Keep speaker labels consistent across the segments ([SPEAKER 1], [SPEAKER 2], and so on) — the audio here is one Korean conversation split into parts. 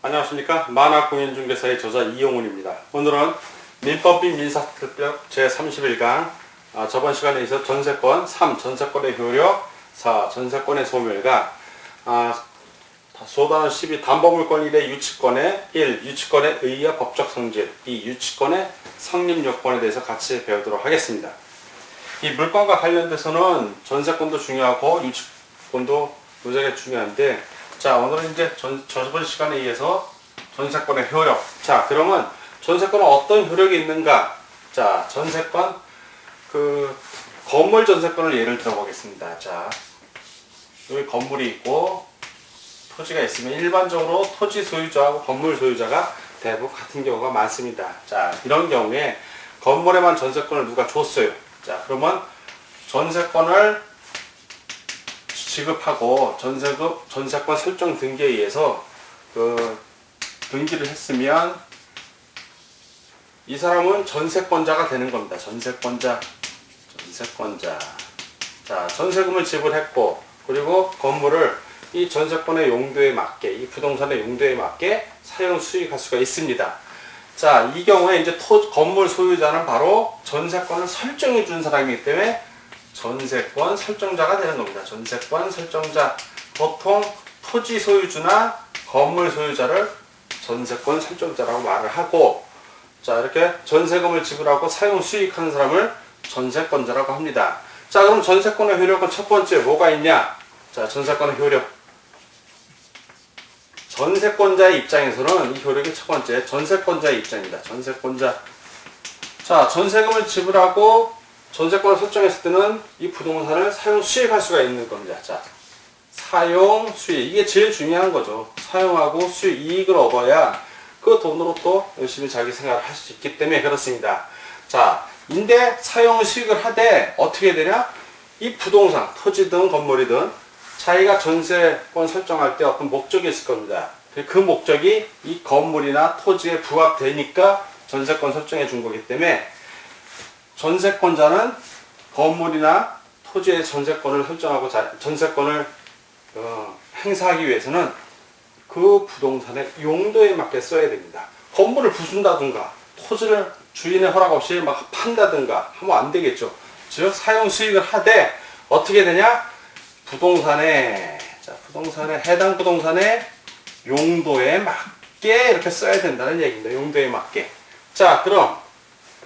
[SPEAKER 1] 안녕하십니까. 만화공인중개사의 저자 이용훈입니다. 오늘은 민법 및 민사특별법 제31강 저번 시간에 있어 전세권 3. 전세권의 효력 4. 전세권의 소멸과 소단원 12. 담보물권 1의 유치권의 1. 유치권에 의해 법적 성질 2. 유치권의 성립 요건에 대해서 같이 배우도록 하겠습니다. 이 물권과 관련돼서는 전세권도 중요하고 유치권도 무지하게 중요한데, 자, 오늘은 이제 저번 시간에 의해서 전세권의 효력. 자, 그러면 전세권은 어떤 효력이 있는가? 자, 전세권, 건물 전세권을 예를 들어보겠습니다. 자, 여기 건물이 있고 토지가 있으면 일반적으로 토지 소유자하고 건물 소유자가 대부분 같은 경우가 많습니다. 자, 이런 경우에 건물에만 전세권을 누가 줬어요. 자, 그러면 전세권을 지급하고 전세권 설정 등기에 의해서 등기를 했으면 이 사람은 전세권자가 되는 겁니다. 전세권자. 자, 전세금을 지불했고, 그리고 건물을 이 전세권의 용도에 맞게, 이 부동산의 용도에 맞게 사용 수익할 수가 있습니다. 자, 이 경우에 이제 건물 소유자는 바로 전세권을 설정해 준 사람이기 때문에 전세권 설정자가 되는 겁니다. 전세권 설정자. 보통 토지 소유주나 건물 소유자를 전세권 설정자라고 말을 하고, 자, 이렇게 전세금을 지불하고 사용 수익하는 사람을 전세권자라고 합니다. 자, 그럼 전세권의 효력은 첫 번째 뭐가 있냐? 자, 전세권의 효력. 전세권자의 입장에서는 이 효력이 첫 번째 전세권자의 입장입니다. 전세권자. 자, 전세금을 지불하고 전세권을 설정했을 때는 이 부동산을 사용 수익할 수가 있는 겁니다. 자, 사용 수익. 이게 제일 중요한 거죠. 사용하고 수익, 이익을 얻어야 그 돈으로 또 열심히 자기 생활을 할 수 있기 때문에 그렇습니다. 자, 인데 사용 수익을 하되 어떻게 되냐? 이 부동산, 토지든 건물이든 자기가 전세권 설정할 때 어떤 목적이 있을 겁니다. 그 목적이 이 건물이나 토지에 부합되니까 전세권 설정해 준 거기 때문에 전세권자는 건물이나 토지의 전세권을 설정하고 전세권을 행사하기 위해서는 그 부동산의 용도에 맞게 써야 됩니다. 건물을 부순다든가 토지를 주인의 허락 없이 막 판다든가 하면 안 되겠죠. 즉 사용 수익을 하되 어떻게 되냐? 해당 부동산의 용도에 맞게 이렇게 써야 된다는 얘기입니다. 용도에 맞게. 자, 그럼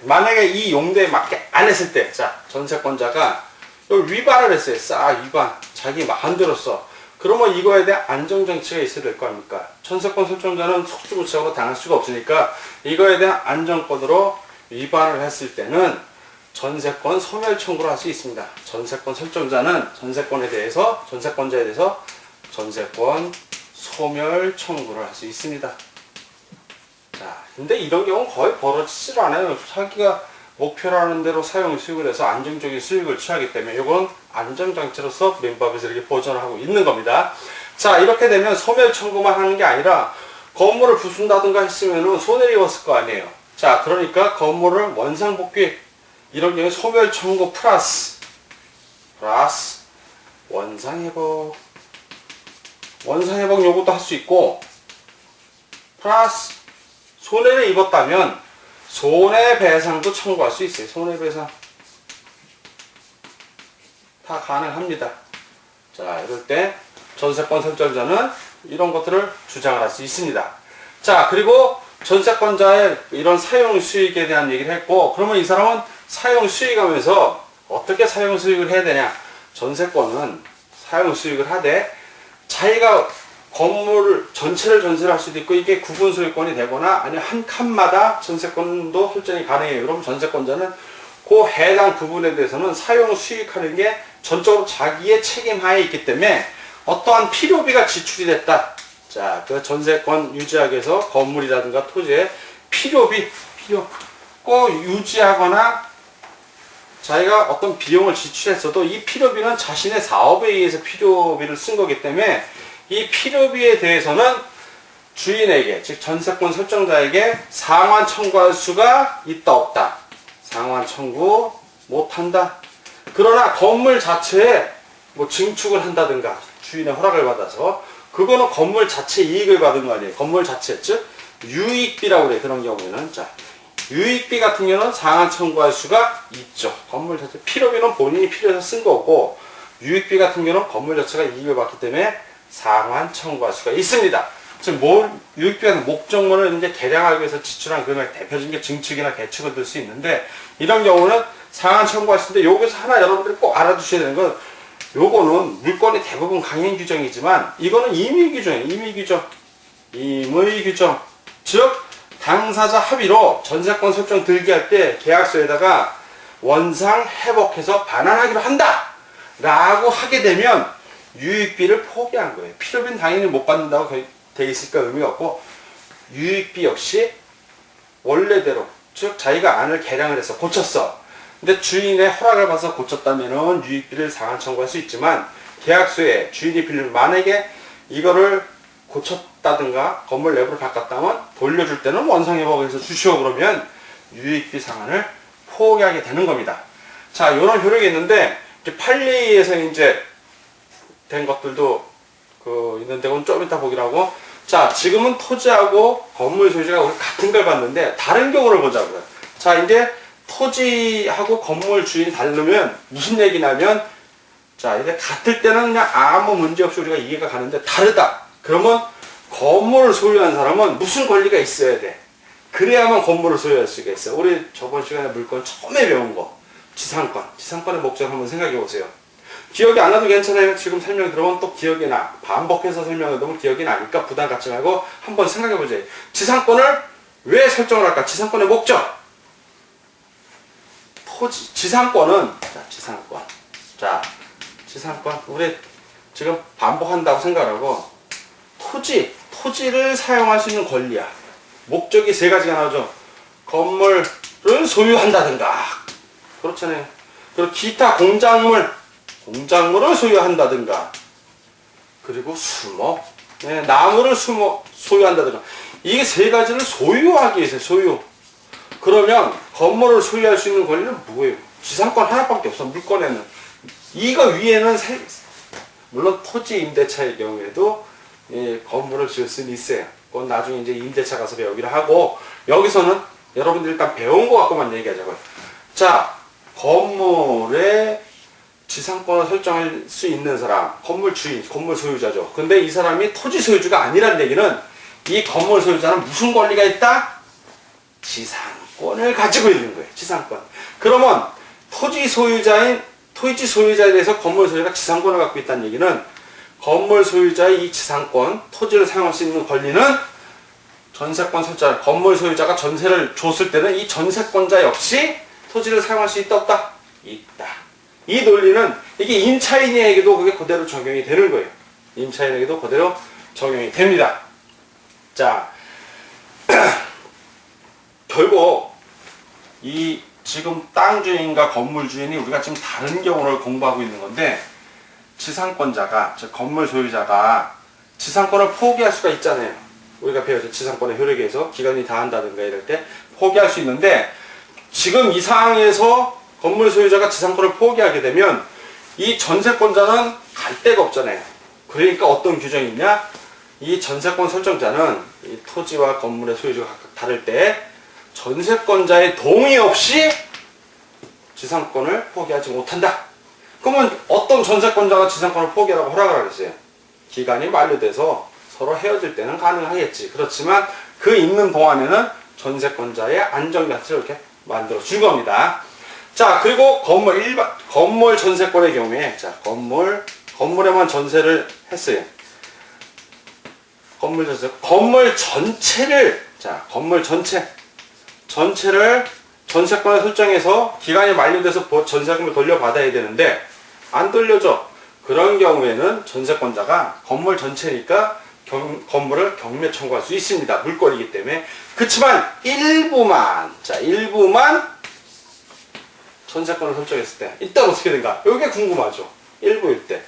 [SPEAKER 1] 만약에 이 용도에 맞게 안 했을 때, 자, 전세권자가 위반을 했어요. 위반. 자기 마음대로 써. 그러면 이거에 대한 안정장치가 있어야 될 거 아닙니까? 전세권 설정자는 속수무책으로 당할 수가 없으니까 이거에 대한 안정권으로 위반을 했을 때는 전세권 소멸 청구를 할 수 있습니다. 전세권 설정자는 전세권자에 대해서 전세권 소멸 청구를 할 수 있습니다. 자, 근데 이런 경우는 거의 벌어지질 않아요. 자기가 목표라는 대로 사용 수익을 해서 안정적인 수익을 취하기 때문에 이건 안정장치로서 민법에서 이렇게 보존을 하고 있는 겁니다. 자, 이렇게 되면 소멸 청구만 하는 게 아니라 건물을 부순다든가 했으면 손해를 입었을 거 아니에요. 자, 그러니까 건물을 원상복귀, 이런 경우에 소멸 청구 플러스 원상회복 요구도 할 수 있고, 플러스 손해를 입었다면 손해배상도 청구할 수 있어요. 손해배상 다 가능합니다. 자, 이럴 때 전세권 설정자는 이런 것들을 주장을 할 수 있습니다. 자, 그리고 전세권자의 이런 사용 수익에 대한 얘기를 했고, 그러면 이 사람은 사용 수익하면서 어떻게 사용 수익을 해야 되냐? 전세권은 사용 수익을 하되 자기가 건물 전체를 전세를 할 수도 있고, 이게 구분 소유권이 되거나 아니면 한 칸마다 전세권도 설정이 가능해요. 그럼 전세권자는 그 해당 부분에 대해서는 사용 수익하는 게 전적으로 자기의 책임하에 있기 때문에 어떠한 필요비가 지출이 됐다. 자, 그 전세권 유지하기 위해서 건물이라든가 토지에 필요비 꼭 유지하거나 자기가 어떤 비용을 지출했어도 이 필요비는 자신의 사업에 의해서 필요비를 쓴 거기 때문에 이 필요비에 대해서는 주인에게, 즉 전세권 설정자에게 상환 청구할 수가 있다 없다? 상환 청구 못한다. 그러나 건물 자체에 뭐 증축을 한다든가 주인의 허락을 받아서 그거는 건물 자체 이익을 받은 거 아니에요. 건물 자체, 즉 유익비라고 그래. 그런 경우에는. 자, 유익비 같은 경우는 상환 청구할 수가 있죠. 건물 자체, 필요비는 본인이 필요해서 쓴 거고, 유익비 같은 경우는 건물 자체가 이익을 받기 때문에 상환 청구할 수가 있습니다. 즉, 유익비가 목적물을 이제 계량하기 위해서 지출한 금액, 대표적인 게 증축이나 개축을 들 수 있는데, 이런 경우는 상환 청구할 수 있는데, 여기서 하나 여러분들이 꼭 알아두셔야 되는 건, 요거는 물건이 대부분 강행 규정이지만, 이거는 임의 규정이에요. 임의 규정. 임의 규정. 즉, 당사자 합의로 전세권 설정 들게 할 때 계약서에다가 원상 회복해서 반환하기로 한다! 라고 하게 되면, 유익비를 포기한 거예요. 필요비는 당연히 못 받는다고 돼 있으니까 의미가 없고, 유익비 역시 원래대로, 즉 자기가 안을 개량을 해서 고쳤어. 근데 주인의 허락을 받아서 고쳤다면은 유익비를 상환 청구할 수 있지만, 계약서에 주인이 빌리면 만약에 이거를 고쳤다든가 건물 내부를 바꿨다면 돌려줄 때는 원상회복해서 주시오 그러면 유익비 상환을 포기하게 되는 겁니다. 자, 이런 효력이 있는데, 이제 판례에서 이제 된 것들도 있는데, 그건 좀 이따 보기로 하고. 자, 지금은 토지하고 건물 소유자가 우리 같은 걸 봤는데, 다른 경우를 보자고요. 자, 이제 토지하고 건물 주인이 다르면 무슨 얘기냐면, 자, 이제 같을 때는 그냥 아무 문제 없이 우리가 이해가 가는데, 다르다. 그러면 건물을 소유한 사람은 무슨 권리가 있어야 돼. 그래야만 건물을 소유할 수가 있어요. 우리 저번 시간에 물건 처음에 배운 거. 지상권. 지상권의 목적 한번 생각해 보세요. 기억이 안 나도 괜찮아요. 지금 설명 들어보면 또 기억이 나. 반복해서 설명해도 기억이 나니까 부담 갖지 말고 한번 생각해 보세요. 지상권을 왜 설정을 할까? 지상권의 목적. 지상권은, 자, 지상권. 자, 지상권. 우리 지금 반복한다고 생각하고, 토지를 사용할 수 있는 권리야. 목적이 세 가지가 나오죠. 건물을 소유한다든가. 그렇잖아요. 그리고 기타 공작물을 소유한다든가. 그리고 수목. 네, 나무를 소유한다든가. 이게 세 가지를 소유하기 위해서 소유. 그러면 건물을 소유할 수 있는 권리는 뭐예요? 지상권 하나밖에 없어. 물건에는. 이거 위에는 물론 토지 임대차의 경우에도 건물을 지을 수는 있어요. 그건 나중에 이제 임대차 가서 배우기로 하고, 여기서는 여러분들 일단 배운 거 갖고만 얘기하자고요. 자, 건물에 지상권을 설정할 수 있는 사람, 건물 주인, 건물 소유자죠. 근데 이 사람이 토지 소유주가 아니라는 얘기는, 이 건물 소유자는 무슨 권리가 있다? 지상권을 가지고 있는 거예요. 지상권. 그러면 토지 소유자에 대해서 건물 소유자가 지상권을 갖고 있다는 얘기는, 건물 소유자의 이 지상권, 토지를 사용할 수 있는 권리는 전세권 설정, 건물 소유자가 전세를 줬을 때는 이 전세권자 역시 토지를 사용할 수 있다, 없다? 있다. 이 논리는 이게 임차인에게도 그게 그대로 적용이 되는 거예요. 임차인에게도 그대로 적용이 됩니다. 자, 결국 이 지금 땅 주인과 건물 주인이 우리가 지금 다른 경우를 공부하고 있는 건데, 지상권자가, 즉 건물 소유자가 지상권을 포기할 수가 있잖아요. 우리가 배웠죠. 지상권의 효력에 의해서 기간이 다한다든가 이럴 때 포기할 수 있는데, 지금 이 상황에서 건물 소유자가 지상권을 포기하게 되면 이 전세권자는 갈 데가 없잖아요. 그러니까 어떤 규정이 있냐? 이 전세권 설정자는 이 토지와 건물의 소유주가 각각 다를 때 전세권자의 동의 없이 지상권을 포기하지 못한다. 그러면 어떤 전세권자가 지상권을 포기하라고 허락을 하겠어요? 기간이 만료돼서 서로 헤어질 때는 가능하겠지. 그렇지만 그 있는 동안에는 전세권자의 안전가치를 이렇게 만들어 줄 겁니다. 자, 그리고 건물 전세권의 경우에, 자, 건물에만 전세를 했어요. 건물 전체를, 자, 건물 전체를 전세권을 설정해서 기간이 만료돼서 전세금을 돌려받아야 되는데, 안 돌려줘. 그런 경우에는 전세권자가 건물 전체니까 건물을 경매 청구할 수 있습니다. 물건이기 때문에. 그렇지만 일부만 전세권을 설정했을 때 이때 어떻게 된가? 이게 궁금하죠. 일부일 때.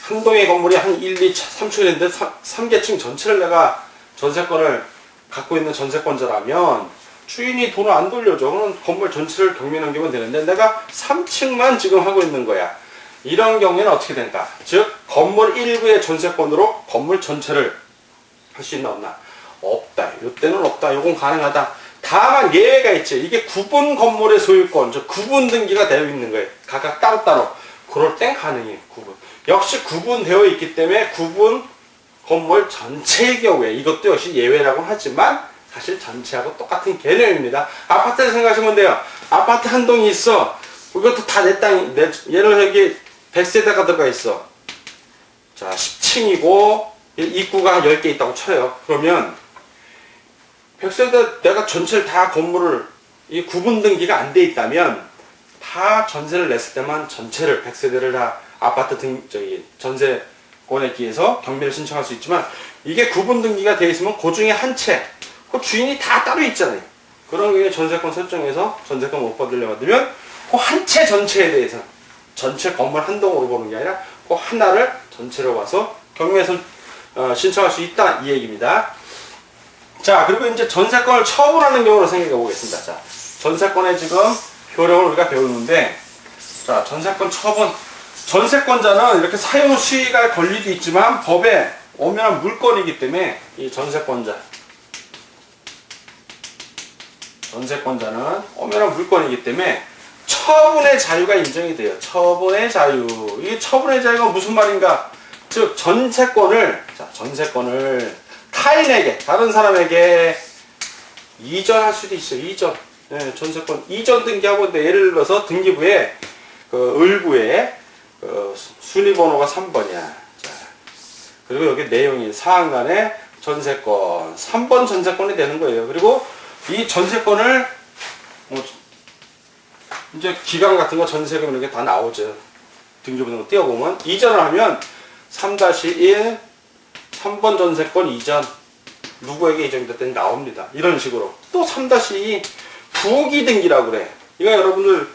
[SPEAKER 1] 한 동의 건물이 한 1, 2, 3층인데 3계층 전체를 내가 전세권을 갖고 있는 전세권자라면 주인이 돈을 안 돌려줘. 그럼 건물 전체를 경매 남기면 되는데 내가 3층만 지금 하고 있는 거야. 이런 경우에는 어떻게 된다? 즉 건물 일부의 전세권으로 건물 전체를 할 수 있나 없나? 없다. 이때는 없다. 요건 가능하다. 다만 예외가 있지. 이게 구분 건물의 소유권, 즉 구분 등기가 되어 있는 거예요. 각각 따로따로. 그럴 땐 가능해요. 구분. 역시 구분되어 있기 때문에 구분 건물 전체의 경우에 이것도 역시 예외라고 하지만 사실 전체하고 똑같은 개념입니다. 아파트를 생각하시면 돼요. 아파트 한 동이 있어. 이것도 다 내 땅, 예를 들어 여기 100세대가 들어가 있어. 자, 10층이고 입구가 한 10개 있다고 쳐요. 그러면 100세대 내가 전체를 다 건물을 이 구분 등기가 안 돼 있다면 다 전세를 냈을 때만 전체를 100세대를 다 아파트 전세권에 기해서 경매를 신청할 수 있지만 이게 구분 등기가 돼 있으면 그 중에 한 채, 그 주인이 다 따로 있잖아요. 그런 경우에 전세권 설정해서 전세권 못 받으려면 그 한 채 전체에 대해서 전체 건물 한 동으로 보는 게 아니라 그 하나를 전체로 봐서 경매에서 신청할 수 있다 이 얘기입니다. 자, 그리고 이제 전세권을 처분하는 경우로 생각해 보겠습니다. 자, 전세권의 지금 효력을 우리가 배우는데, 자, 전세권 처분. 전세권자는 이렇게 사용 수익할 권리도 있지만 법에 엄연한 물권이기 때문에 이 전세권자는 엄연한 물권이기 때문에 처분의 자유가 인정이 돼요. 처분의 자유. 이 처분의 자유가 무슨 말인가? 즉 전세권을 타인에게, 다른 사람에게 이전할 수도 있어요. 이전. 네, 전세권 이전 등기하고 있는데 예를 들어서 등기부에 을부에 순위번호가 3번이야. 자, 그리고 여기 내용이 사항간에 전세권 3번 전세권이 되는 거예요. 그리고 이 전세권을 이제 기간 같은 거 전세금 이렇게 다 나오죠. 등기부 등록 띄워보면 이전을 하면 3-1 3번 전세권 이전 누구에게 이전이 됐더니 나옵니다. 이런 식으로 또 3-2 부기 등기라고 그래. 이거 여러분들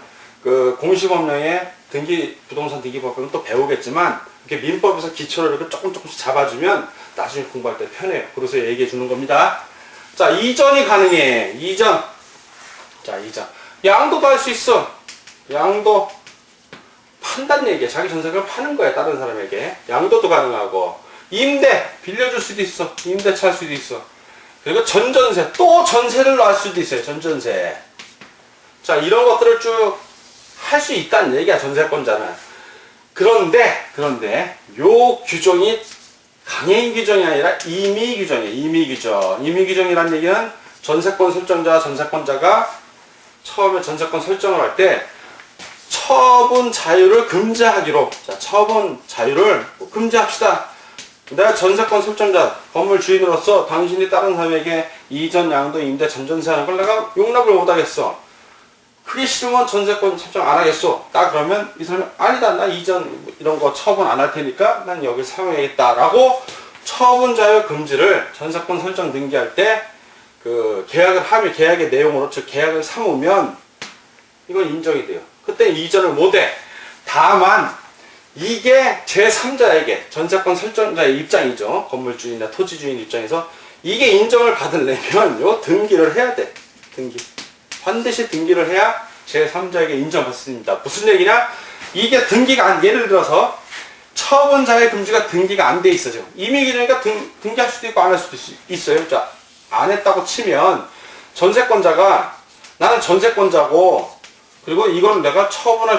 [SPEAKER 1] 그 공시법령에 부동산 등기법은 또 배우겠지만 이렇게 민법에서 기초를 이렇게 조금씩 잡아주면 나중에 공부할 때 편해요. 그래서 얘기해 주는 겁니다. 자, 이전이 가능해. 이전. 자, 이전. 양도도 할 수 있어. 양도 판단 얘기야. 자기 전세금을 파는 거야. 다른 사람에게. 양도도 가능하고. 임대 빌려줄 수도 있어. 임대차 할 수도 있어. 그리고 전전세 또 전세를 놔할 수도 있어요. 전전세. 자, 이런 것들을 쭉 할 수 있다는 얘기야. 전세권자는. 그런데 요 규정이 강행 규정이 아니라 임의 규정이에요. 임의 규정. 임의 규정이란 얘기는 전세권 설정자, 전세권자가 처음에 전세권 설정을 할 때 처분 자유를 금지하기로. 자, 처분 자유를 금지합시다. 내가 전세권 설정자, 건물 주인으로서 당신이 다른 사람에게 이전, 양도, 임대, 전전세하는 걸 내가 용납을 못하겠어. 그게 싫으면 전세권 설정 안 하겠어. 나 그러면 이 사람이 아니다. 나 이전 이런 거 처분 안 할 테니까 난 여기 사용해야겠다. 라고 처분 자유 금지를 전세권 설정 등기할 때 그 계약을 하면 계약의 내용으로 즉 계약을 삼으면 이건 인정이 돼요. 그때 이전을 못해. 다만 이게 제3자에게 전세권 설정자의 입장이죠. 건물주인이나 토지주인 입장에서 이게 인정을 받으려면 요 등기를 해야 돼. 등기. 반드시 등기를 해야 제3자에게 인정받습니다. 무슨 얘기냐? 이게 등기가 예를 들어서 처분자의 금지가 등기가 안 돼 있어. 지금 임의기준이니까 등기할 수도 있고 안 할 수도 있어요. 자, 안 했다고 치면 전세권자가 나는 전세권자고 그리고 이건 내가 처분할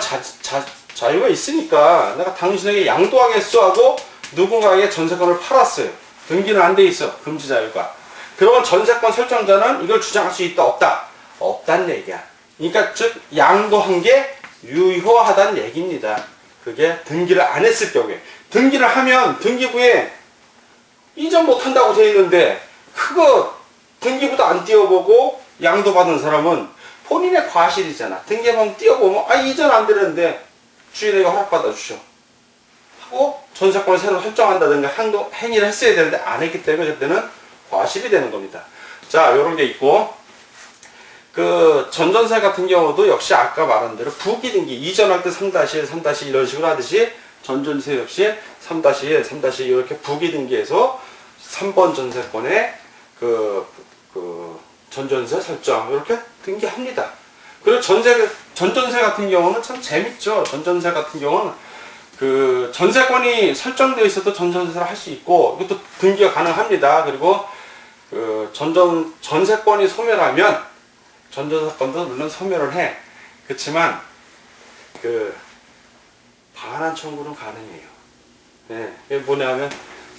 [SPEAKER 1] 자유가 있으니까 내가 당신에게 양도하겠어 하고 누군가에게 전세권을 팔았어요. 등기는 안 돼 있어. 금지 자유가. 그러면 전세권 설정자는 이걸 주장할 수 있다 없다? 없다는 얘기야. 그러니까 즉 양도한 게 유효하다는 얘기입니다. 그게 등기를 안 했을 경우에. 등기를 하면 등기부에 이전 못한다고 돼 있는데 그거 등기부도 안 띄워보고 양도받은 사람은 본인의 과실이잖아. 등기부만 띄워보면 이전 안 되는데 주인에게 허락받아 주셔 하고 전세권을 새로 설정한다든가 행위를 했어야 되는데 안 했기 때문에 그때는 과실이 되는 겁니다. 자, 요런 게 있고 그 전전세 같은 경우도 역시 아까 말한 대로 부기 등기 이전할 때 3-1, 3-2 이런 식으로 하듯이 전전세 역시 3-1, 3-2 이렇게 부기 등기해서 3번 전세권에 그 전전세 설정 이렇게 등기합니다. 그리고 전전세 같은 경우는 참 재밌죠. 전전세 같은 경우는 그 전세권이 설정되어 있어도 전전세를 할 수 있고, 이것도 등기가 가능합니다. 그리고 그 전세권이 소멸하면 전전세권도 물론 소멸을 해. 그렇지만 그 반환 청구는 가능해요. 네, 이게 뭐냐면,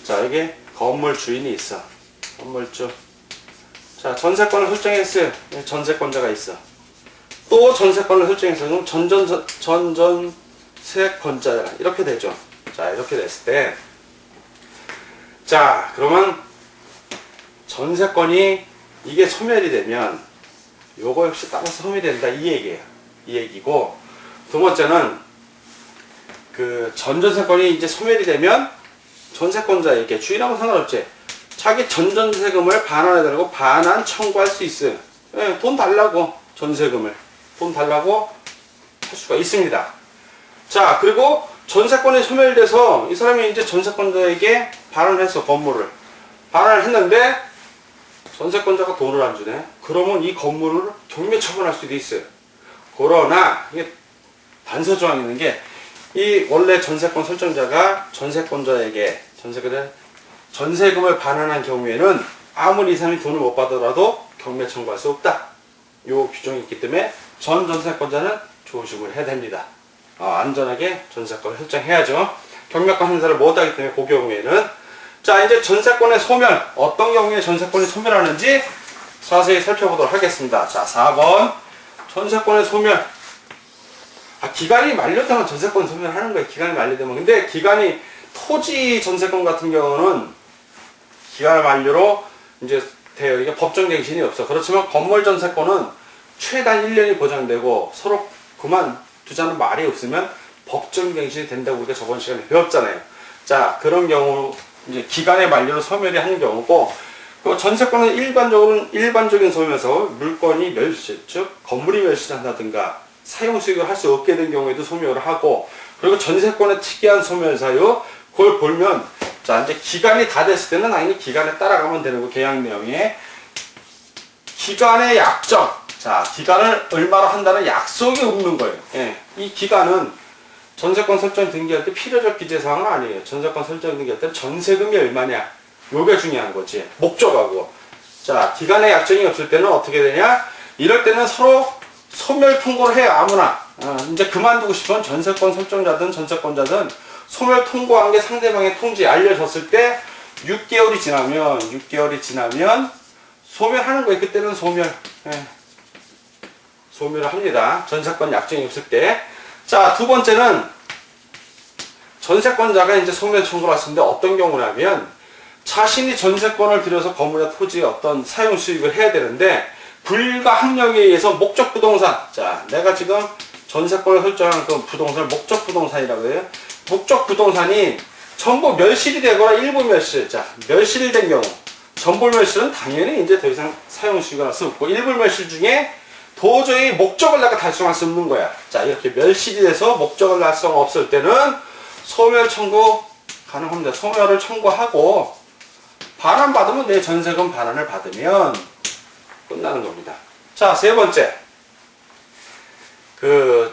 [SPEAKER 1] 자, 이게 건물 주인이 있어. 건물주. 자, 전세권을 설정했어요. 전세권자가 있어. 또 전세권을 설정했어. 그럼 전전세권자 이렇게 되죠. 자, 이렇게 됐을 때, 자, 그러면 전세권이 이게 소멸이 되면 요거 역시 따라서 소멸이 된다 이 얘기예요. 이 얘기고, 두 번째는 그 전전세권이 이제 소멸이 되면 전세권자에게, 주인하고 상관없지, 자기 전전세금을 반환해달라고 반환 청구할 수 있어요. 예, 돈 달라고, 전세금을 돈 달라고 할 수가 있습니다. 자, 그리고 전세권이 소멸돼서 이 사람이 이제 전세권자에게 반환해서 건물을 반환을 했는데 전세권자가 돈을 안 주네. 그러면 이 건물을 경매 처분할 수도 있어요. 그러나 이게 단서 조항이 있는 게, 이 원래 전세권 설정자가 전세권자에게 전세금을 반환한 경우에는 아무리 이 사람이 돈을 못 받더라도 경매 청구할 수 없다. 요 규정이 있기 때문에 전세권자는 조심을 해야 됩니다. 안전하게 전세권을 설정해야죠. 경매권 행사를 못하기 때문에 그 경우에는. 자, 이제 전세권의 소멸, 어떤 경우에 전세권이 소멸하는지 자세히 살펴보도록 하겠습니다. 자, 4번 전세권의 소멸. 기간이 만료되면 전세권 소멸하는 거예요. 기간이 만료되면. 근데 기간이, 토지 전세권 같은 경우는 기간 만료로 이제 돼요. 이게 법정갱신이 없어. 그렇지만 건물 전세권은 최단 1년이 보장되고, 서로 그만두자는 말이 없으면 법정갱신이 된다고 우리가 저번 시간에 배웠잖아요. 자, 그런 경우 이제 기간의 만료로 소멸이 하는 경우고, 그 전세권은 일반적인 소멸에서 물건이 멸실, 즉 건물이 멸실한다든가 사용 수익을 할 수 없게 된 경우에도 소멸을 하고, 그리고 전세권의 특이한 소멸 사유, 그걸 보면, 자, 이제 기간이 다 됐을 때는 당연히 기간에 따라가면 되는 거, 계약 내용에. 기간의 약정. 자, 기간을 얼마로 한다는 약속이 없는 거예요. 예. 이 기간은 전세권 설정 등기할 때 필요적 기재사항은 아니에요. 전세권 설정 등기할 때 전세금이 얼마냐, 요게 중요한 거지. 목적하고. 자, 기간의 약정이 없을 때는 어떻게 되냐? 이럴 때는 서로 소멸 통고를 해요. 아무나. 이제 그만두고 싶은 전세권 설정자든 전세권자든 소멸 통고한 게 상대방의 통지에 알려졌을 때 6개월이 지나면 소멸하는 거예요. 그때는 소멸. 예. 소멸을 합니다. 전세권 약정이 없을 때. 자, 두 번째는 전세권자가 이제 소멸 청구를 했는데 어떤 경우냐면, 자신이 전세권을 들여서 건물이나 토지에 어떤 사용 수익을 해야 되는데, 불가항력에 의해서 목적 부동산, 자, 내가 지금 전세권을 설정한 그 부동산을 목적 부동산이라고 해요. 목적 부동산이 전부 멸실이 되거나 일부 멸실, 자, 멸실이 된 경우, 전부 멸실은 당연히 이제 더 이상 사용 수익을 할 수 없고, 일부 멸실 중에 도저히 목적을 내가 달성할 수 없는 거야. 자, 이렇게 멸실이 돼서 목적을 달성 없을 때는 소멸 청구 가능합니다. 소멸을 청구하고 반환받으면, 내 전세금 반환을 받으면 끝나는 겁니다. 자, 세 번째.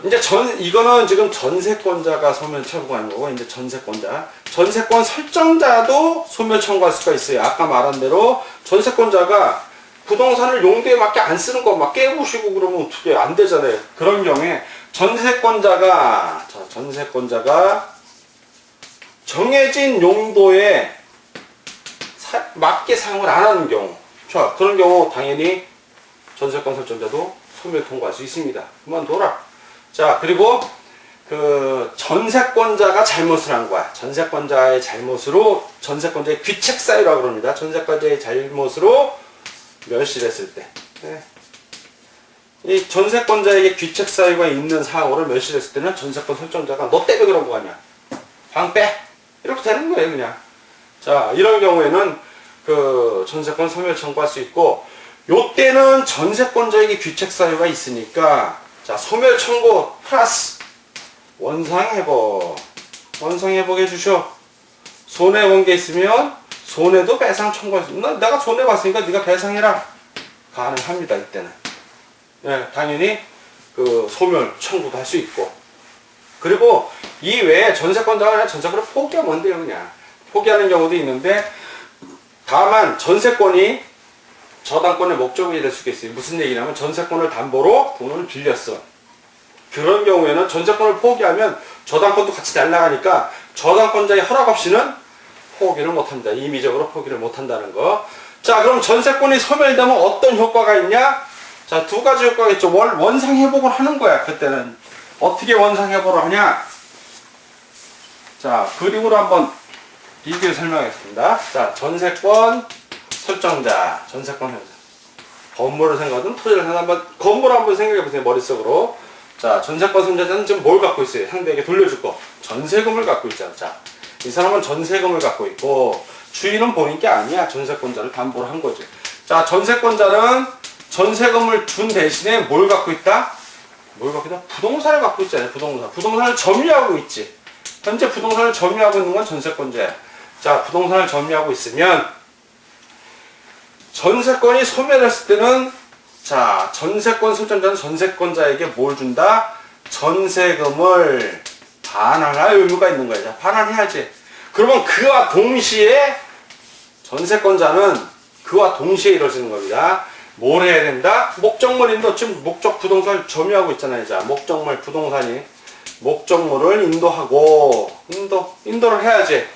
[SPEAKER 1] 이제 이거는 지금 전세권자가 소멸 청구하는 거고, 이제 전세권 설정자도 소멸 청구할 수가 있어요. 아까 말한 대로 전세권자가 부동산을 용도에 맞게 안 쓰는 거 막 깨부시고 그러면 어떻게 안 되잖아요. 그런 경우에 전세권자가 정해진 용도에 맞게 사용을 안 하는 경우, 자, 그런 경우 당연히 전세권 설정자도 소멸 통고할 수 있습니다. 그만둬라. 자, 그리고 전세권자가 잘못을 한 거야. 전세권자의 잘못으로, 전세권자의 귀책 사유라고 그럽니다. 전세권자의 잘못으로 멸실했을 때, 네. 이 전세권자에게 귀책 사유가 있는 사고를 멸실했을 때는 전세권 설정자가 너 때문에 그런 거 아니야, 방 빼, 이렇게 되는 거예요, 그냥. 자, 이런 경우에는 전세권 소멸 청구할 수 있고, 요때는 전세권자에게 귀책 사유가 있으니까, 자, 소멸 청구 플러스 원상회복 해주셔. 손해본 게 있으면 손해도 배상 청구할 수 있는, 내가 손해봤으니까 네가 배상해라, 가능합니다. 이때는. 예, 당연히 소멸 청구도 할 수 있고. 그리고 이 외에 전세권자가 그냥 전세권을 포기하면 돼요. 그냥 포기하는 경우도 있는데, 다만 전세권이 저당권의 목적이 될 수 있어요. 무슨 얘기냐면 전세권을 담보로 돈을 빌렸어. 그런 경우에는 전세권을 포기하면 저당권도 같이 날아가니까 저당권자의 허락 없이는 포기를 못한다. 임의적으로 포기를 못한다는 거. 자, 그럼 전세권이 소멸되면 어떤 효과가 있냐? 자, 두 가지 효과가 있죠. 원상회복을 하는 거야. 그때는 어떻게 원상회복을 하냐? 자, 그림으로 한번 비교해 설명하겠습니다. 자, 전세권 설정자, 전세권 설정자. 건물을 생각하든 토지를 생각하든 건물을 한번 생각해 보세요. 머릿속으로. 자, 전세권 설정자는 지금 뭘 갖고 있어요? 상대에게 돌려줄 거. 전세금을 갖고 있잖아. 자, 이 사람은 전세금을 갖고 있고 주인은 본인 게 아니야. 전세권자를 담보로 한 거지. 자, 전세권자는 전세금을 준 대신에 뭘 갖고 있다? 뭘 갖고 있다? 부동산을 갖고 있잖아요. 부동산. 부동산을 점유하고 있지. 현재 부동산을 점유하고 있는 건 전세권자야. 자, 부동산을 점유하고 있으면 전세권이 소멸했을 때는, 자, 전세권 설정자는 전세권자에게 뭘 준다? 전세금을 반환할 의무가 있는 거야. 자, 반환해야지. 그러면 그와 동시에 전세권자는 그와 동시에 이루어지는 겁니다. 뭘 해야 된다? 목적물 인도. 지금 목적 부동산을 점유하고 있잖아요. 자, 목적물 부동산이 목적물을 인도하고 인도를 해야지.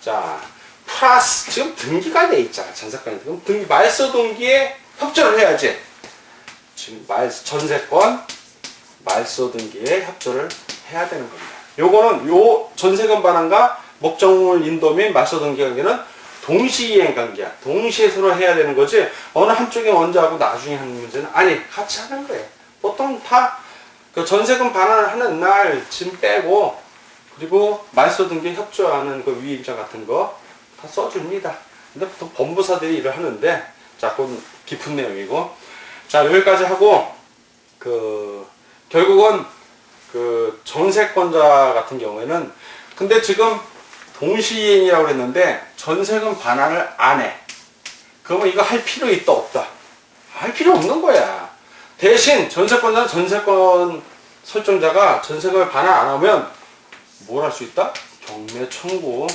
[SPEAKER 1] 자, 플러스 지금 등기가 돼 있잖아. 전세권이. 그럼 등기 말소 등기에 협조를 해야지. 지금 전세권 말소 등기에 협조를 해야 되는 겁니다. 요거는 요 전세금 반환과 목적물 인도 및 말소 등기 관계는 동시이행 관계야. 동시에 서로 해야 되는 거지. 어느 한쪽이 먼저 하고 나중에 하는 문제는 아니, 같이 하는 거예요. 보통 다 그 전세금 반환을 하는 날 짐 빼고, 그리고 말소 등기에 협조하는 그 위임자 같은 거 다 써줍니다. 근데 보통 법무사들이 일을 하는데, 자, 그건 깊은 내용이고. 자, 여기까지 하고, 결국은 전세권자 같은 경우에는, 근데 지금 동시이행이라고 그랬는데 전세금 반환을 안 해. 그러면 이거 할 필요 있다 없다? 할 필요 없는 거야. 대신 전세권자는 전세권 설정자가 전세금을 반환 안 하면 뭘 할 수 있다? 경매 청구.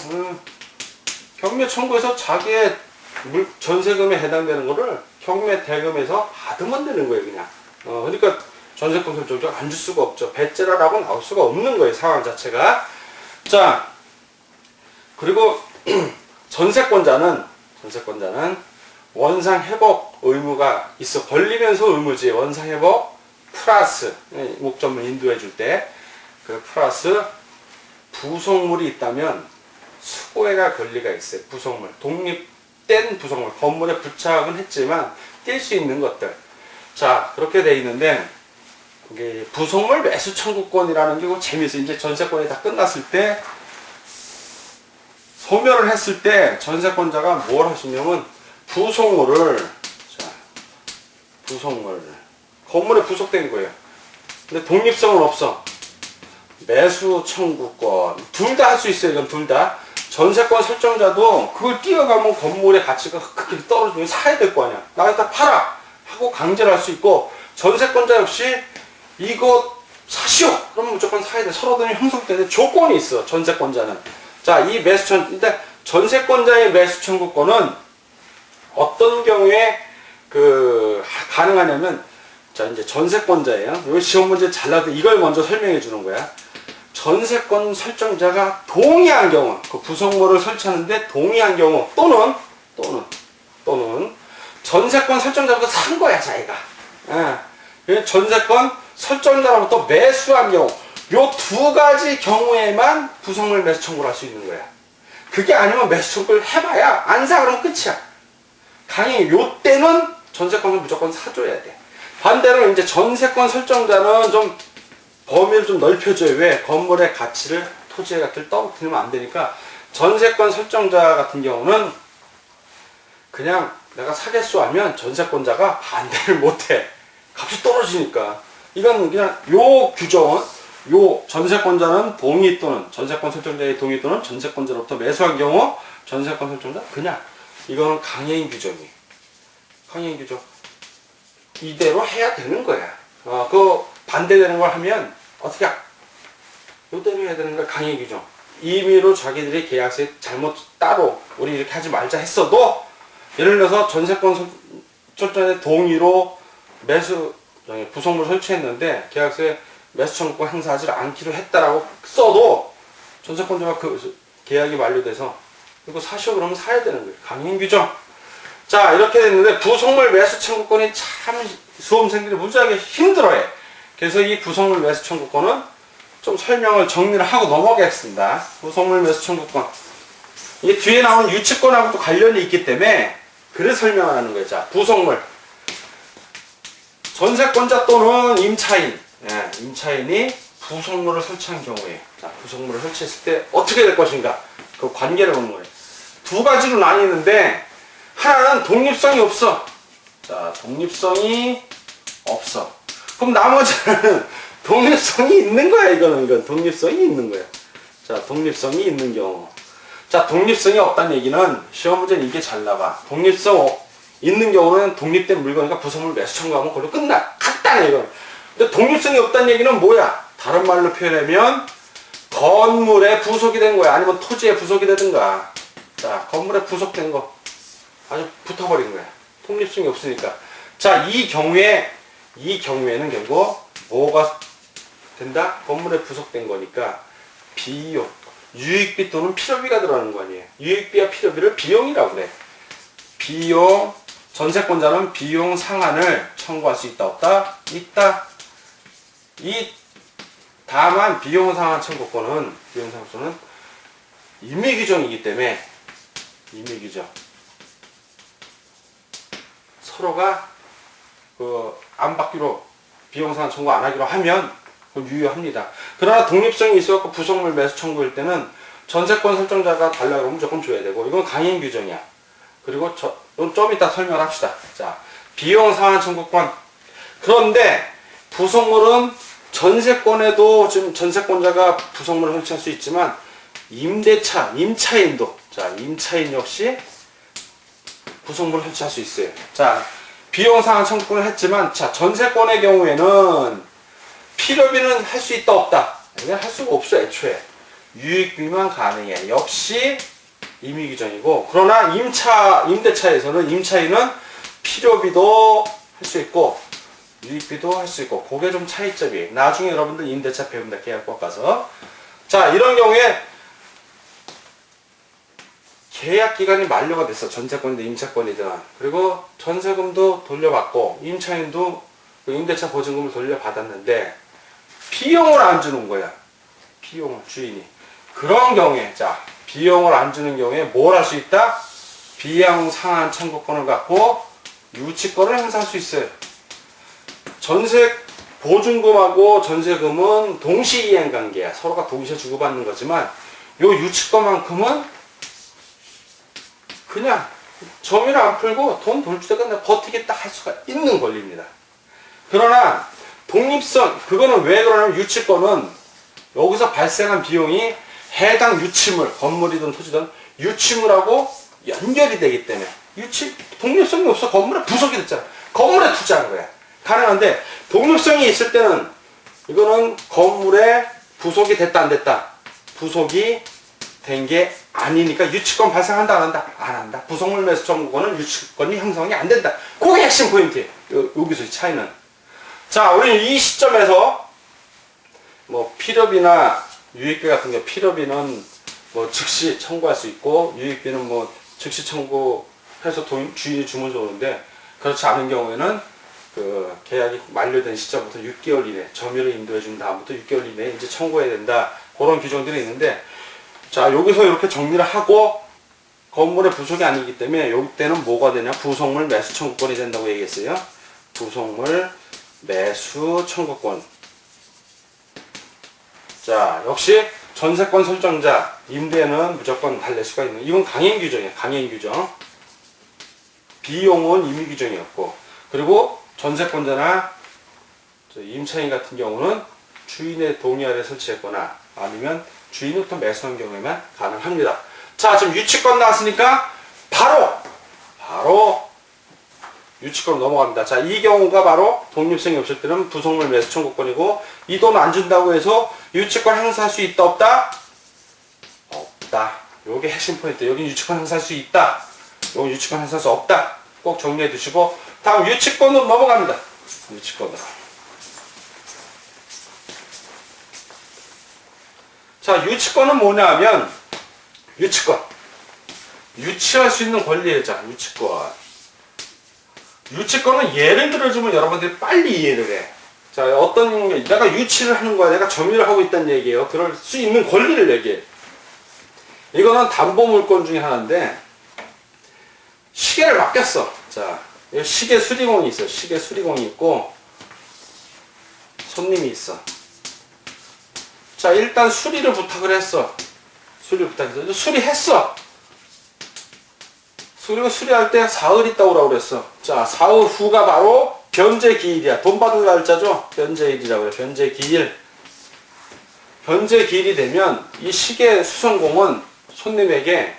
[SPEAKER 1] 경매 청구해서 자기의 전세금에 해당되는 거를 경매 대금에서 받으면 되는 거예요, 그냥. 그러니까 전세권 설정자가 안 줄 수가 없죠. 배째라라고 나올 수가 없는 거예요, 상황 자체가. 자, 그리고 전세권자는 원상회복 의무가 있어. 걸리면서 의무지. 원상회복 플러스 목적물 인도해 줄 때 그 플러스 부속물이 있다면 수고해가 권리가 있어요. 부속물, 독립된 부속물, 건물에 부착은 했지만 뗄 수 있는 것들. 자, 그렇게 돼 있는데, 이게 부속물 매수 청구권이라는 게 재미있어요. 이제 전세권이 다 끝났을 때, 소멸을 했을 때 전세권자가 뭘 하시냐면 부속물을, 자, 부속물, 건물에 부속된 거예요. 근데 독립성은 없어. 매수 청구권 둘 다 할 수 있어요. 이건 둘 다. 전세권 설정자도 그걸 뛰어가면 건물의 가치가 크게 떨어지면 사야 될 거 아니야. 나에다 팔아 하고 강제를 할 수 있고, 전세권자 역시 이거 사시오 그러면 무조건 사야 돼. 서로들이 형성되는 조건이 있어. 전세권자는. 자, 이 근데 전세권자의 매수 청구권은 어떤 경우에 가능하냐면, 자, 이제 전세권자예요. 이 시험 문제 잘 나도 이걸 먼저 설명해 주는 거야. 전세권 설정자가 동의한 경우, 그 부속물을 설치하는데 동의한 경우, 또는 전세권 설정자부터 산 거야, 자기가. 전세권 설정자로부터 매수한 경우, 요 두 가지 경우에만 부속물 매수 청구를 할 수 있는 거야. 그게 아니면 매수 청구를 해봐야 안 사 그러면 끝이야. 강의 요 때는 전세권을 무조건 사줘야 돼. 반대로 이제 전세권 설정자는 좀 범위를 좀 넓혀줘요. 왜? 건물의 가치를, 토지의 가치를 떨어뜨리면 안 되니까. 전세권 설정자 같은 경우는 그냥 내가 사겠소 하면 전세권자가 반대를 못해. 값이 떨어지니까. 이건 그냥 요 규정은, 요 전세권자는 동의 또는 전세권 설정자의 동의 또는 전세권자로부터 매수한 경우 전세권 설정자 그냥 이거는 강행 규정이에요. 강행 규정. 이대로 해야 되는 거야. 그 반대되는 걸 하면 어떻게 요대로 해야 되는 거야. 강행 규정. 임의로 자기들이 계약서에 잘못 따로 우리 이렇게 하지 말자 했어도, 예를 들어서 전세권 설정에 동의로 매수 부속물 설치했는데 계약서에 매수 청구권 행사하지 않기로 했다라고 써도 전세권자가 그 계약이 만료돼서 이거 사시오 그러면 사야 되는 거예요. 강행 규정. 자, 이렇게 됐는데 부속물 매수 청구권이 참 수험생들이 무지하게 힘들어해. 그래서 이 부속물 매수 청구권은 좀 설명을 정리를 하고 넘어가겠습니다. 부속물 매수 청구권. 이 뒤에 나오는 유치권하고도 관련이 있기 때문에 그래서 설명하는 거예요. 자, 부속물. 전세권자 또는 임차인. 예, 임차인이 부속물을 설치한 경우에, 자, 부속물을 설치했을 때 어떻게 될 것인가? 그 관계를 보는 거예요. 두 가지로 나뉘는데, 하나는 독립성이 없어. 자, 독립성이 없어. 그럼 나머지는 독립성이 있는 거야, 이건 독립성이 있는 거야. 자, 독립성이 있는 경우. 자, 독립성이 없다는 얘기는 시험 문제는 이게 잘 나와. 독립성 있는 경우는 독립된 물건이니까 부속물 매수 청구하면 그걸로 끝나. 간단해, 이건. 근데 독립성이 없다는 얘기는 뭐야? 다른 말로 표현하면 건물에 부속이 된 거야. 아니면 토지에 부속이 되든가. 자, 건물에 부속된 거. 아주 붙어버린 거야. 독립성이 없으니까. 자, 이 경우에는 결국 뭐가 된다? 건물에 부속된 거니까 비용, 유익비 또는 필요비가 들어가는 거 아니에요. 유익비와 필요비를 비용이라고 그래. 비용, 전세권자는 비용 상한을 청구할 수 있다, 없다? 있다. 다만 비용 상한 청구권은 임의규정이기 때문에, 임의규정. 서로가 안 받기로, 비용 상한 청구 안 하기로 하면 그건 유효합니다. 그러나 독립성이 있어서 부속물 매수 청구일 때는 전세권 설정자가 달라고 하면 무조건 줘야 되고, 이건 강행 규정이야. 그리고 좀 이따 설명을 합시다. 자, 비용 상한 청구권. 그런데 부속물은 전세권에도 지금 전세권자가 부속물을 설치할 수 있지만, 임차인도, 자, 임차인 역시 부속물을 설치할 수 있어요. 자, 비용 상한 청구권을 했지만, 자, 전세권의 경우에는 필요비는 할 수 있다, 없다? 할 수가 없어, 애초에. 유익비만 가능해. 역시 임의규정이고, 그러나 임대차에서는 임차인은 필요비도 할 수 있고, 유익비도 할 수 있고, 그게 좀 차이점이에요. 나중에 여러분들 임대차 배운다, 계약법 가서. 자, 이런 경우에 계약 기간이 만료가 됐어. 전세권이든 임차권이든. 그리고 전세금도 돌려받고 임차인도 임대차 보증금을 돌려받았는데 비용을 안 주는 거야. 비용을, 주인이. 그런 경우에, 자, 비용을 안 주는 경우에 뭘 할 수 있다? 비용 상한 청구권을 갖고 유치권을 행사할 수 있어요. 전세 보증금하고 전세금은 동시 이행 관계야. 서로가 동시에 주고받는 거지만, 요 유치권만큼은 그냥 점유를 안 풀고 돈 돌줄 때까지 버티겠다 할 수가 있는 권리입니다. 그러나 독립성, 그거는 왜 그러냐면, 유치권은 여기서 발생한 비용이 해당 유치물, 건물이든 토지든 유치물하고 연결이 되기 때문에, 독립성이 없어. 건물에 부속이 됐잖아. 건물에 투자한 거야. 가능한데, 독립성이 있을 때는 이거는 건물에 부속이 됐다 안 됐다? 부속이 된 게 아니니까 유치권 발생한다 안 한다? 안 한다. 부속물 매수 청구권은 유치권이 형성이 안 된다. 그게 핵심 포인트예요. 여기서 차이는. 자, 우리는 이 시점에서 뭐 필요비나 유익비 같은 게, 필요비는 뭐 즉시 청구할 수 있고, 유익비는 뭐 즉시 청구해서 주인이 주문 줘오는데, 그렇지 않은 경우에는 그 계약이 만료된 시점부터 6개월 이내, 점유를 인도해 준 다음부터 6개월 이내에 이제 청구해야 된다. 그런 규정들이 있는데, 자, 여기서 이렇게 정리를 하고, 건물의 부속이 아니기 때문에 이때는 뭐가 되냐? 부속물 매수 청구권이 된다고 얘기했어요. 부속물 매수 청구권. 자, 역시 전세권 설정자, 임대는 무조건 달랠 수가 있는, 이건 강행 규정이에요. 강행 규정. 비용은 임의 규정이었고, 그리고 전세권자나 임차인 같은 경우는 주인의 동의 아래 설치했거나 아니면 주인으로부터 매수한 경우에만 가능합니다. 자, 지금 유치권 나왔으니까 바로 유치권 넘어갑니다. 자, 이 경우가 바로 독립성이 없을 때는 부속물 매수 청구권이고, 이 돈 안 준다고 해서 유치권 행사할 수 있다 없다? 없다. 요게 핵심 포인트. 여기 유치권 행사할 수 있다. 여기 유치권 행사할 수 없다. 꼭 정리해 두시고 다음 유치권으로 넘어갑니다. 유치권으로. 자, 유치권은 뭐냐 하면 유치권. 유치할 수 있는 권리자 유치권. 유치권은 예를 들어주면 여러분들이 빨리 이해를 해. 자, 어떤 내가 유치를 하는 거야. 내가 점유를 하고 있다는 얘기예요. 그럴 수 있는 권리를 얘기해. 이거는 담보물권 중에 하나인데 시계를 맡겼어. 자, 여기 시계 수리공이 있어요. 시계 수리공이 있고 손님이 있어. 자, 일단 수리를 부탁을 했어. 수리를 부탁해서 수리했어. 그리고 수리할 때 사흘 있다 오라고 그랬어. 자, 사흘 후가 바로 변제기일이야. 돈 받을 날짜죠. 변제일이라고 해요. 변제기일. 변제기일이 되면 이 시계 수선공은 손님에게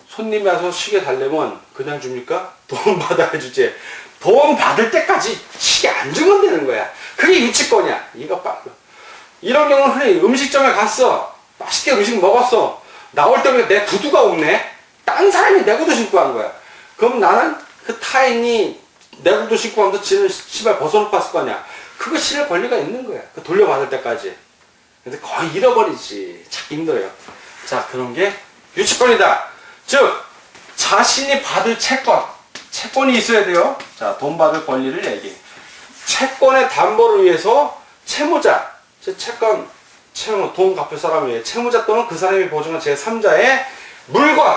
[SPEAKER 1] 손님이 와서 시계 달래면 그냥 줍니까? 돈 받아야 주지. 돈 받을 때까지 시계 안 주면 되는 거야. 그게 유치권이야. 이거 봐. 이런 경우는 흔히 음식점에 갔어. 맛있게 음식 먹었어. 나올 때 내 구두가 없네. 딴 사람이 내 구두 신고 한 거야. 그럼 나는 그 타인이 내 구두 신고 하면서 지는 신발 벗어놓고 왔을 거 아니야. 그거 신을 권리가 있는 거야. 그 돌려받을 때까지. 근데 거의 잃어버리지. 찾기 힘들어요. 자, 그런 게 유치권이다. 즉, 자신이 받을 채권. 채권이 있어야 돼요. 자, 돈 받을 권리를 얘기해. 채권의 담보를 위해서 채무자. 즉, 채권, 돈 갚을 사람을 위해 채무자 또는 그 사람이 보증한 제3자의 물건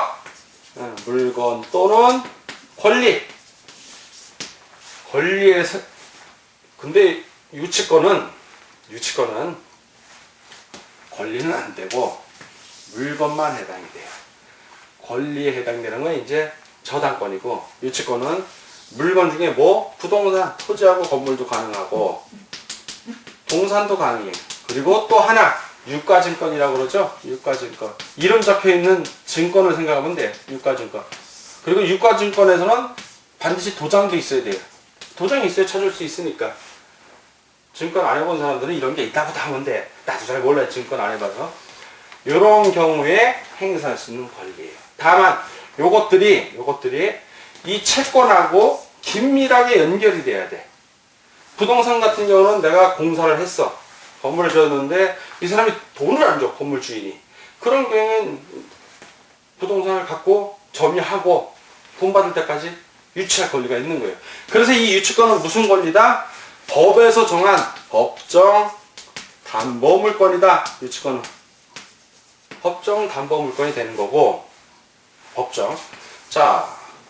[SPEAKER 1] 또는 권리에서 근데 유치권은 권리는 안 되고 물건만 해당이 돼요. 권리에 해당되는 건 이제 저당권이고 유치권은 물건 중에 뭐 부동산, 토지하고 건물도 가능하고 동산도 가능해요. 그리고 또 하나 유가증권이라고 그러죠. 유가증권. 이름 적혀있는 증권을 생각하면 돼. 유가증권. 그리고 유가증권에서는 반드시 도장도 있어야 돼요. 도장이 있어야 찾을 수 있으니까. 증권 안 해본 사람들은 이런 게 있다고 하면 돼. 나도 잘 몰라요. 증권 안 해봐서. 이런 경우에 행사할 수 있는 권리예요. 다만 요것들이 이 채권하고 긴밀하게 연결이 돼야 돼. 부동산 같은 경우는 내가 공사를 했어. 건물을 지었는데 이 사람이 돈을 안 줘. 건물 주인이. 그런 경우에는 부동산을 갖고 점유하고 돈 받을 때까지 유치할 권리가 있는 거예요. 그래서 이 유치권은 무슨 권리다? 법에서 정한 법정 담보물권이다. 유치권은 법정 담보물권이 되는 거고 법정. 자,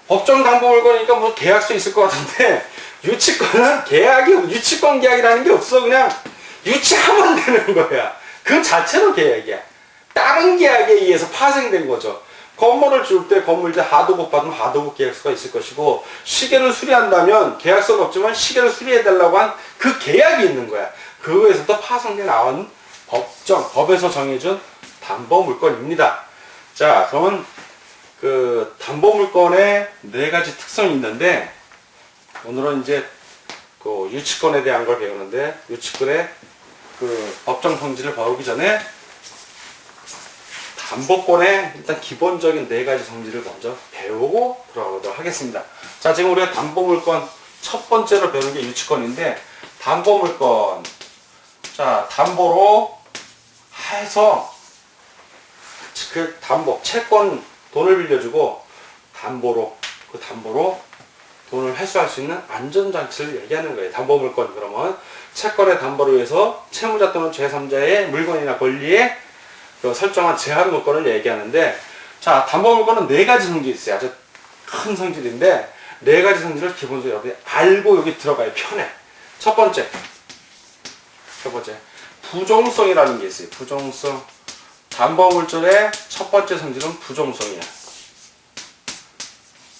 [SPEAKER 1] 법정 담보물권이니까 뭐 계약서 있을 것 같은데 유치권은 유치권 계약이라는 게 없어. 그냥 유치하면 되는 거야. 그 자체로 계약이야. 다른 계약에 의해서 파생된 거죠. 건물을 줄 때 건물주 하도급 받으면 하도급 계약서가 있을 것이고 시계를 수리한다면 계약서가 없지만 시계를 수리해달라고 한 그 계약이 있는 거야. 그거에서도 파생돼 나온 법에서 정해준 담보물권입니다. 자, 그러면 그 담보물권의 4가지 특성이 있는데 오늘은 이제 그 유치권에 대한 걸 배우는데 유치권의 그 법정 성질을 배우기 전에 담보권의 일단 기본적인 4가지 성질을 먼저 배우고 들어가도록 하겠습니다. 자, 지금 우리가 담보물권 첫 번째로 배우는 게 유치권인데 담보물권. 자, 담보로 해서 그 담보, 채권 돈을 빌려주고 담보로 돈을 회수할 수 있는 안전장치를 얘기하는 거예요. 담보물권. 그러면 채권의 담보를 위해서 채무자 또는 제3자의 물건이나 권리에 그 설정한 제한물권을 얘기하는데 자, 담보물권은 4가지 성질이 있어요. 아주 큰 성질인데 4가지 성질을 기본적으로 여러분이 알고 여기 들어가야 편해. 첫 번째 부종성이라는 게 있어요. 부종성. 담보물권의 첫 번째 성질은 부종성이야.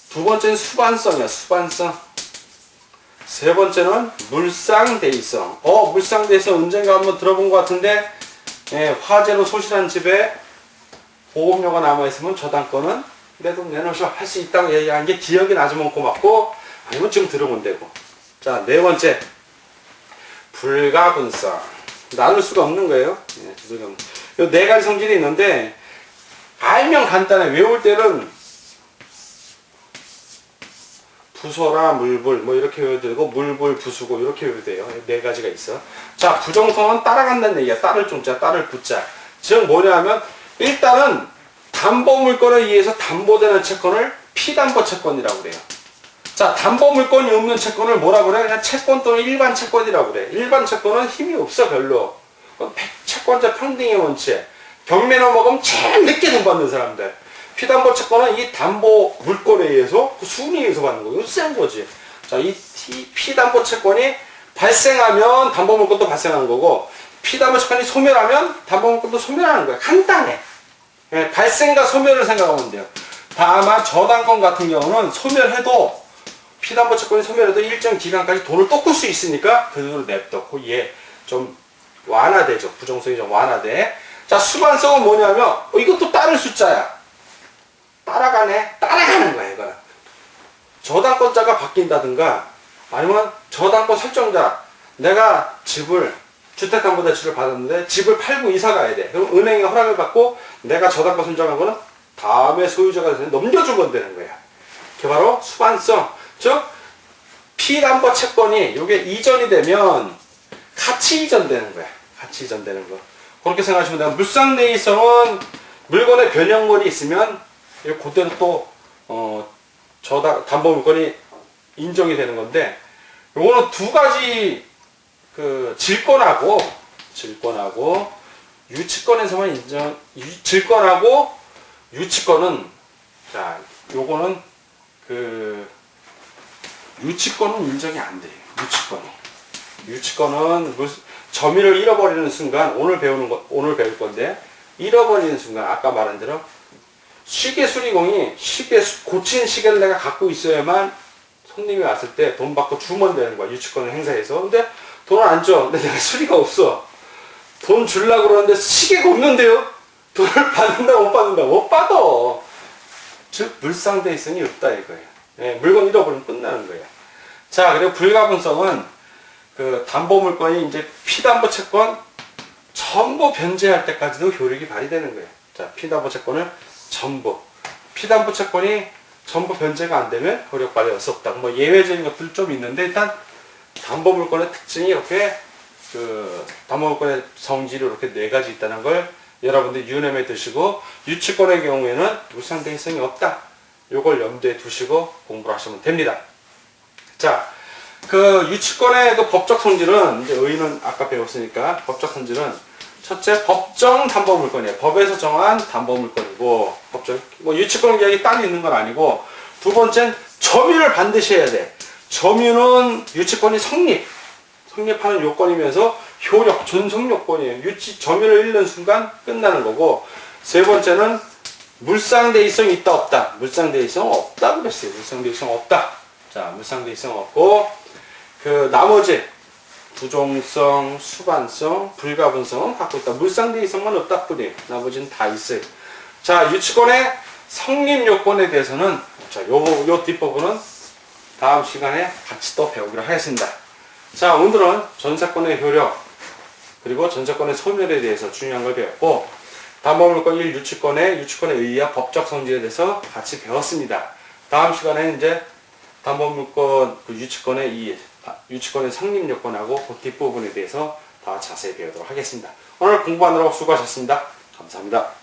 [SPEAKER 1] 두 번째는 수반성이야. 수반성. 세 번째는 물상대의성. 물상대의성 언젠가 한번 들어본 것 같은데 화재로 소실한 집에 보험료가 남아있으면 저당권은 내 돈 내놓으셔 할 수 있다고 얘기한 게 기억이 나지면 고맙고 아니면 지금 들으면 되고. 자, 4번째 불가분성. 나눌 수가 없는 거예요. 이 네 가지 성질이 있는데 알면 간단해. 외울 때는 부소라 물불 뭐 이렇게 외워도 되고 물불 부수고 이렇게 외워도 돼요. 네 가지가 있어. 자, 부정성은 따라간다는 얘기야. 따를 종자, 따를 부자. 즉 뭐냐면 일단은 담보물건에 의해서 담보되는 채권을 피담보 채권이라고 그래요. 자, 담보 물건이 없는 채권을 뭐라 그래? 그냥 채권 또는 일반 채권이라고 그래. 일반 채권은 힘이 없어, 별로. 채권자 평등의 원칙. 경매 넘어가면 제일 늦게 돈 받는 사람들. 피담보 채권은 이 담보 물건에 의해서 그 순위에 의해서 받는 거예요. 이거 센 거지. 자, 이 피담보 채권이 발생하면 담보 물건도 발생하는 거고, 피담보 채권이 소멸하면 담보 물건도 소멸하는 거야. 간단해. 예, 발생과 소멸을 생각하면 돼요. 다만 저당권 같은 경우는 소멸해도 피담보 채권이 소멸해도 일정 기간까지 돈을 또 끌 수 있으니까 그 돈을 냅뒀고 얘 좀 완화되죠. 부정성이 좀 완화돼. 자, 수반성은 뭐냐면 이것도 따를 숫자야. 따라가네. 따라가는 거야 이거는. 저당권자가 바뀐다든가 아니면 저당권 설정자 내가 집을 주택담보대출을 받았는데 집을 팔고 이사 가야 돼. 그럼 은행에 허락을 받고 내가 저당권 선정하고는 다음에 소유자가 돼서 넘겨주면 되는 거야. 그게 바로 수반성. 즉 피담보 채권이 이게 이전이 되면 가치 이전되는 거야. 가치 이전되는 거. 그렇게 생각하시면 돼요. 물상대위성은 물건의 변형물이 있으면 그대로 또 담보 물건이 인정이 되는 건데 요거는 두 가지 그 질권하고 유치권에서만 인정. 질권하고 유치권은 자 요거는 그 유치권은 인정이 안 돼요. 유치권은 점유를 잃어버리는 순간 오늘 배울 건데 잃어버리는 순간 아까 말한 대로 시계 수리공이 시계 고친 시계를 내가 갖고 있어야만 손님이 왔을 때 돈 받고 주면 되는 거야. 유치권을 행사해서. 근데 돈을 안 줘. 근데 내가 수리가 없어. 돈 주려고 그러는데 시계가 없는데요. 돈을 받는다 못 받는다. 못 받아. 즉 물상대위성이 없다 이거예요. 예, 물건 잃어버리면 끝나는 거예요. 자, 그리고 불가분성은 그 담보 물건이 이제 피담보 채권 전부 변제할 때까지도 효력이 발휘되는 거예요. 자, 피담보 채권을 전부. 피담보 채권이 전부 변제가 안 되면 효력 발휘할 수 없다. 뭐 예외적인 것들 좀 있는데 일단 담보 물건의 특징이 이렇게 그 담보 물건의 성질이 이렇게 네 가지 있다는 걸 여러분들 유념해 두시고 유치권의 경우에는 물상대위성이 없다. 요걸 염두에 두시고 공부를 하시면 됩니다. 자, 그 유치권의 그 법적 성질은 이제 의의는 아까 배웠으니까 법적 성질은 첫째 법정 담보 물건이에요. 법에서 정한 담보 물건이고 법적 뭐 유치권 계약이 따로 있는 건 아니고 두번째는 점유를 반드시 해야 돼. 점유는 유치권이 성립하는 요건이면서 효력 존속 요건이에요. 점유를 잃는 순간 끝나는 거고 세 번째는 물상대위성이 있다 없다. 물상대위성 없다 그랬어요. 물상대위성 없다. 자, 물상대위성 없고 그 나머지 부종성, 수반성, 불가분성은 갖고 있다. 물상대위성만 없다 뿐이에요. 나머지는 다 있어요. 자, 유치권의 성립 요건에 대해서는 자, 요 뒷부분은 다음 시간에 같이 또 배우기로 하겠습니다. 자, 오늘은 전세권의 효력 그리고 전세권의 소멸에 대해서 중요한 걸 배웠고 담보물건 1 유치권의 의의와 법적 성질에 대해서 같이 배웠습니다. 다음 시간에 이제 담보물건 그 유치권의 성립 요건하고 그 뒷부분에 대해서 더 자세히 배우도록 하겠습니다. 오늘 공부하느라고 수고하셨습니다. 감사합니다.